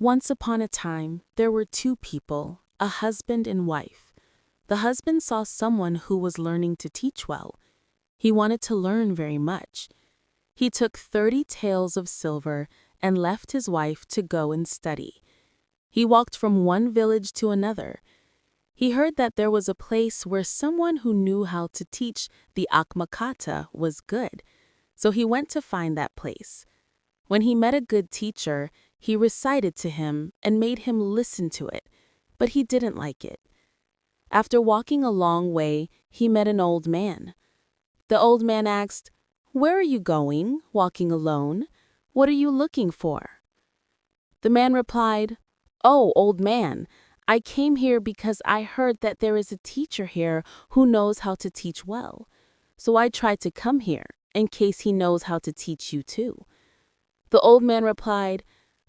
Once upon a time, there were two people, a husband and wife. The husband saw someone who was learning to teach well. He wanted to learn very much. He took 30 taels of silver and left his wife to go and study. He walked from one village to another. He heard that there was a place where someone who knew how to teach the akmakata was good, so he went to find that place. When he met a good teacher, he recited to him and made him listen to it, but he didn't like it. After walking a long way, he met an old man. The old man asked, "Where are you going, walking alone? What are you looking for?" The man replied, "Oh, old man, I came here because I heard that there is a teacher here who knows how to teach well. So I tried to come here, in case he knows how to teach you too." The old man replied,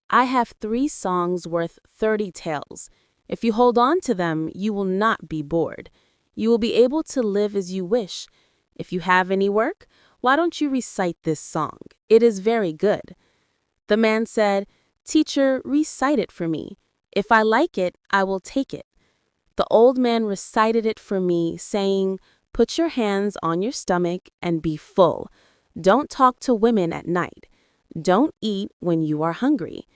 "I have 3 songs worth 30 taels. If you hold on to them, you will not be bored. You will be able to live as you wish. If you have any work, why don't you recite this song? It is very good." The man said, "Teacher, recite it for me. If I like it, I will take it." The old man recited it for me, saying, "Put your hands on your stomach and be full. Don't talk to women at night. Don't eat when you are hungry."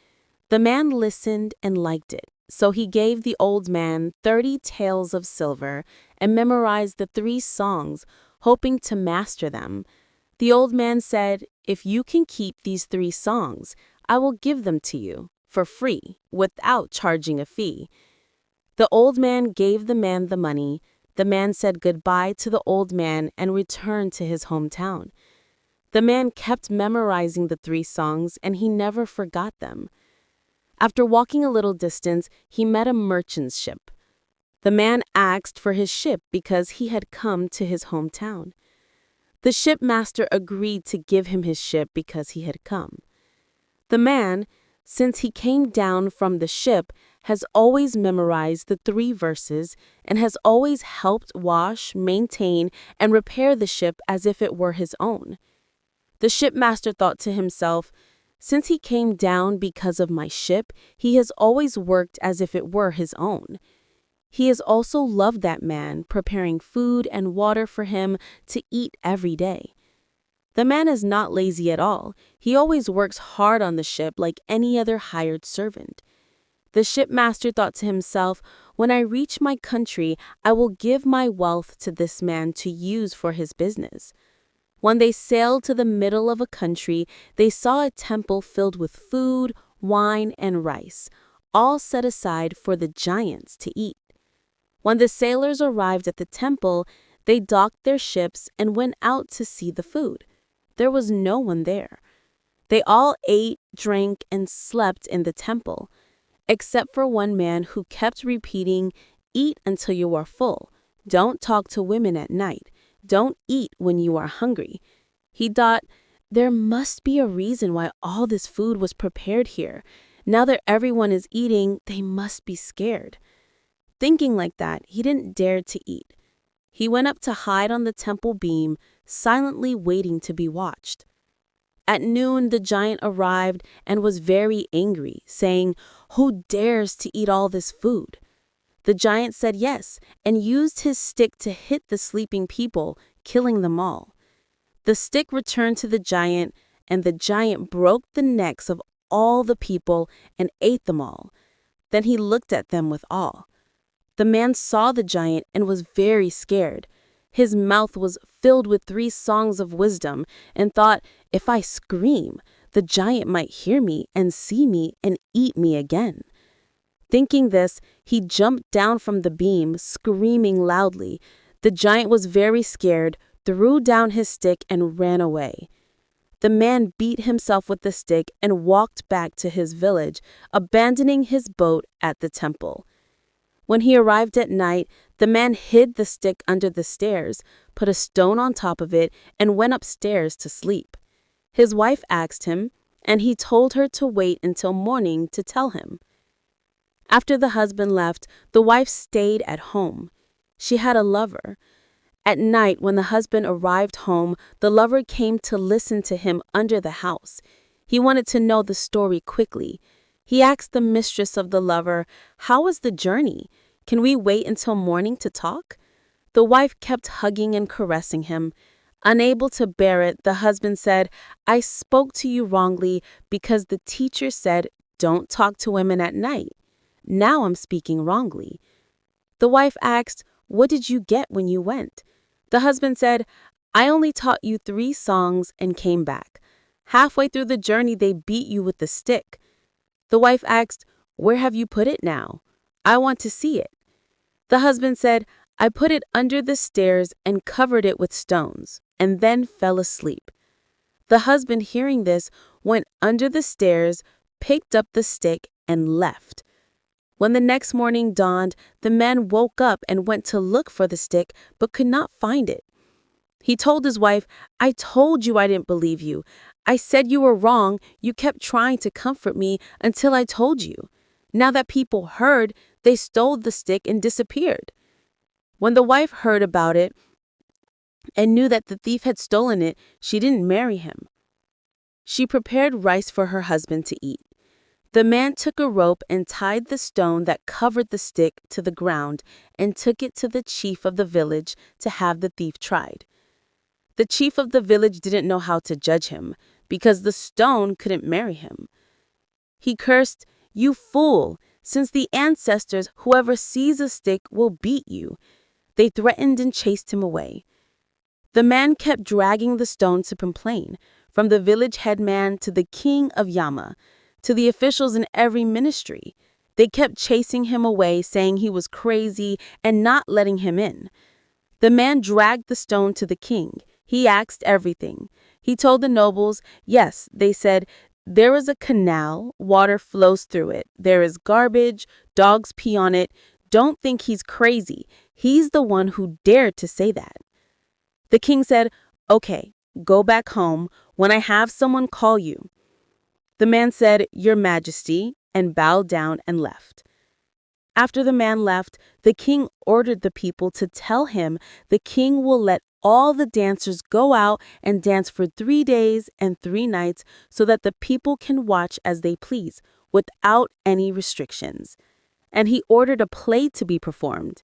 The man listened and liked it, so he gave the old man 30 taels of silver and memorized the 3 songs, hoping to master them. The old man said, "If you can keep these 3 songs, I will give them to you for free, without charging a fee." The old man gave the man the money. The man said goodbye to the old man and returned to his hometown. The man kept memorizing the 3 songs, and he never forgot them. After walking a little distance, he met a merchant's ship. The man asked for his ship because he had come to his hometown. The shipmaster agreed to give him his ship because he had come. The man, since he came down from the ship, has always memorized the 3 verses and has always helped wash, maintain, and repair the ship as if it were his own. The shipmaster thought to himself, "Since he came down because of my ship, he has always worked as if it were his own." He has also loved that man, preparing food and water for him to eat every day. The man is not lazy at all. He always works hard on the ship like any other hired servant. The shipmaster thought to himself, "When I reach my country, I will give my wealth to this man to use for his business." When they sailed to the middle of a country, they saw a temple filled with food, wine, and rice, all set aside for the giants to eat. When the sailors arrived at the temple, they docked their ships and went out to see the food. There was no one there. They all ate, drank, and slept in the temple, except for one man who kept repeating, "Eat until you are full. Don't talk to women at night. Don't eat when you are hungry." He thought, "There must be a reason why all this food was prepared here. Now that everyone is eating, they must be scared." Thinking like that, he didn't dare to eat. He went up to hide on the temple beam, silently waiting to be watched. At noon, the giant arrived and was very angry, saying, "Who dares to eat all this food?" The giant said yes, and used his stick to hit the sleeping people, killing them all. The stick returned to the giant, and the giant broke the necks of all the people and ate them all. Then he looked at them with awe. The man saw the giant and was very scared. His mouth was filled with 3 songs of wisdom and thought, "If I scream, the giant might hear me and see me and eat me again." Thinking this, he jumped down from the beam, screaming loudly. The giant was very scared, threw down his stick, and ran away. The man beat himself with the stick and walked back to his village, abandoning his boat at the temple. When he arrived at night, the man hid the stick under the stairs, put a stone on top of it, and went upstairs to sleep. His wife asked him, and he told her to wait until morning to tell him. After the husband left, the wife stayed at home. She had a lover. At night, when the husband arrived home, the lover came to listen to him under the house. He wanted to know the story quickly. He asked the mistress of the lover, "How was the journey? Can we wait until morning to talk?" The wife kept hugging and caressing him. Unable to bear it, the husband said, "I spoke to you wrongly because the teacher said, 'Don't talk to women at night.' Now I'm speaking wrongly." The wife asked, "What did you get when you went?" The husband said, "I only taught you 3 songs and came back. Halfway through the journey, they beat you with the stick." The wife asked, "Where have you put it now? I want to see it." The husband said, "I put it under the stairs and covered it with stones, and then fell asleep." The husband, hearing this, went under the stairs, picked up the stick, and left. When the next morning dawned, the man woke up and went to look for the stick, but could not find it. He told his wife, "I told you I didn't believe you. I said you were wrong. You kept trying to comfort me until I told you. Now that people heard, they stole the stick and disappeared." When the wife heard about it and knew that the thief had stolen it, she didn't marry him. She prepared rice for her husband to eat. The man took a rope and tied the stone that covered the stick to the ground and took it to the chief of the village to have the thief tried. The chief of the village didn't know how to judge him because the stone couldn't marry him. He cursed, "You fool! Since the ancestors, whoever sees a stick will beat you." They threatened and chased him away. The man kept dragging the stone to complain, from the village headman to the king of Yama, to the officials in every ministry. They kept chasing him away, saying he was crazy and not letting him in. The man dragged the stone to the king. He asked everything. He told the nobles, yes, they said, there is a canal, water flows through it. There is garbage, dogs pee on it. Don't think he's crazy. He's the one who dared to say that. The king said, "Okay, go back home. When I have someone call you." The man said, "Your Majesty," and bowed down and left. After the man left, the king ordered the people to tell him the king will let all the dancers go out and dance for 3 days and 3 nights so that the people can watch as they please, without any restrictions. And he ordered a play to be performed.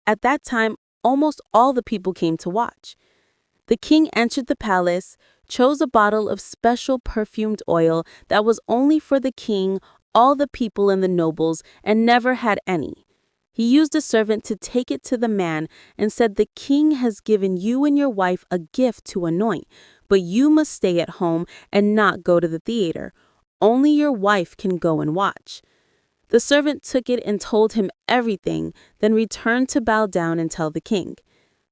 At that time, almost all the people came to watch. The king entered the palace, chose a bottle of special perfumed oil that was only for the king, all the people and the nobles, and never had any. He used a servant to take it to the man and said, "The king has given you and your wife a gift to anoint, but you must stay at home and not go to the theater. Only your wife can go and watch." The servant took it and told him everything, then returned to bow down and tell the king.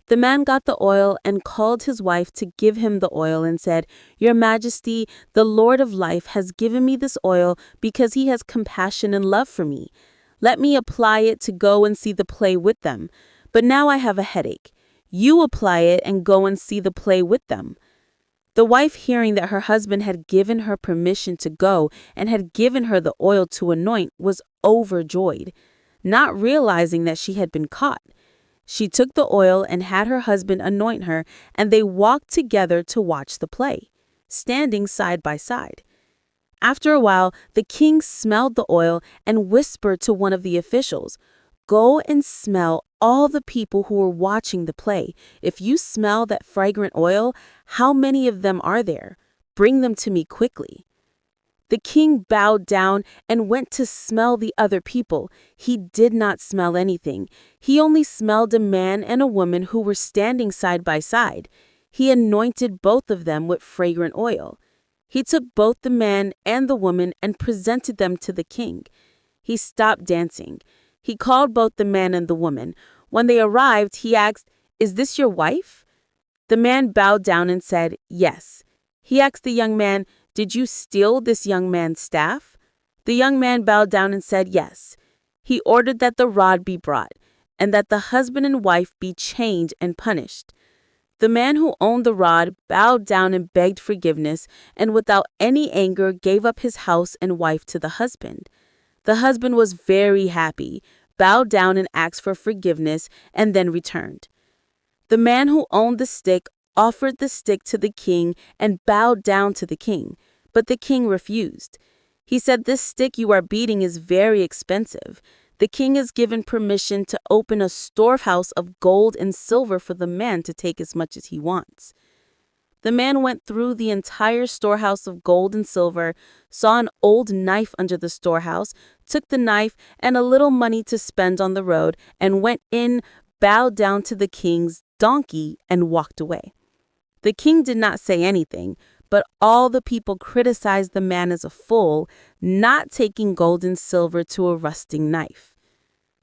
The man got the oil and called his wife to give him the oil and said, "Your Majesty, the Lord of life has given me this oil because he has compassion and love for me. Let me apply it to go and see the play with them. But now I have a headache. You apply it and go and see the play with them." The wife, hearing that her husband had given her permission to go and had given her the oil to anoint, was overjoyed, not realizing that she had been caught. She took the oil and had her husband anoint her, and they walked together to watch the play, standing side by side. After a while, the king smelled the oil and whispered to one of the officials, "Go and smell all the people who are watching the play. If you smell that fragrant oil, how many of them are there? Bring them to me quickly." The king bowed down and went to smell the other people. He did not smell anything. He only smelled a man and a woman who were standing side by side. He anointed both of them with fragrant oil. He took both the man and the woman and presented them to the king. He stopped dancing. He called both the man and the woman. When they arrived, he asked, "Is this your wife?" The man bowed down and said, "Yes." He asked the young man, "Did you steal this young man's staff?" The young man bowed down and said, "Yes." He ordered that the rod be brought, and that the husband and wife be chained and punished. The man who owned the rod bowed down and begged forgiveness, and without any anger gave up his house and wife to the husband. The husband was very happy, bowed down and asked for forgiveness, and then returned. The man who owned the stick offered the stick to the king and bowed down to the king, but the king refused. He said, "This stick you are beating is very expensive. The king has given permission to open a storehouse of gold and silver for the man to take as much as he wants." The man went through the entire storehouse of gold and silver, saw an old knife under the storehouse, took the knife and a little money to spend on the road, and went in, bowed down to the king's donkey, and walked away. The king did not say anything, but all the people criticized the man as a fool, not taking gold and silver to a rusting knife.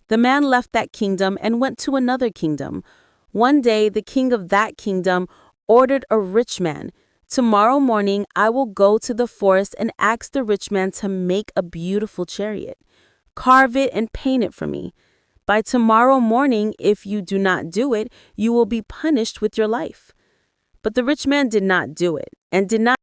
The man left that kingdom and went to another kingdom. One day, the king of that kingdom ordered a rich man, "Tomorrow morning I will go to the forest and ask the rich man to make a beautiful chariot. Carve it and paint it for me. By tomorrow morning, if you do not do it, you will be punished with your life." But the rich man did not do it and did not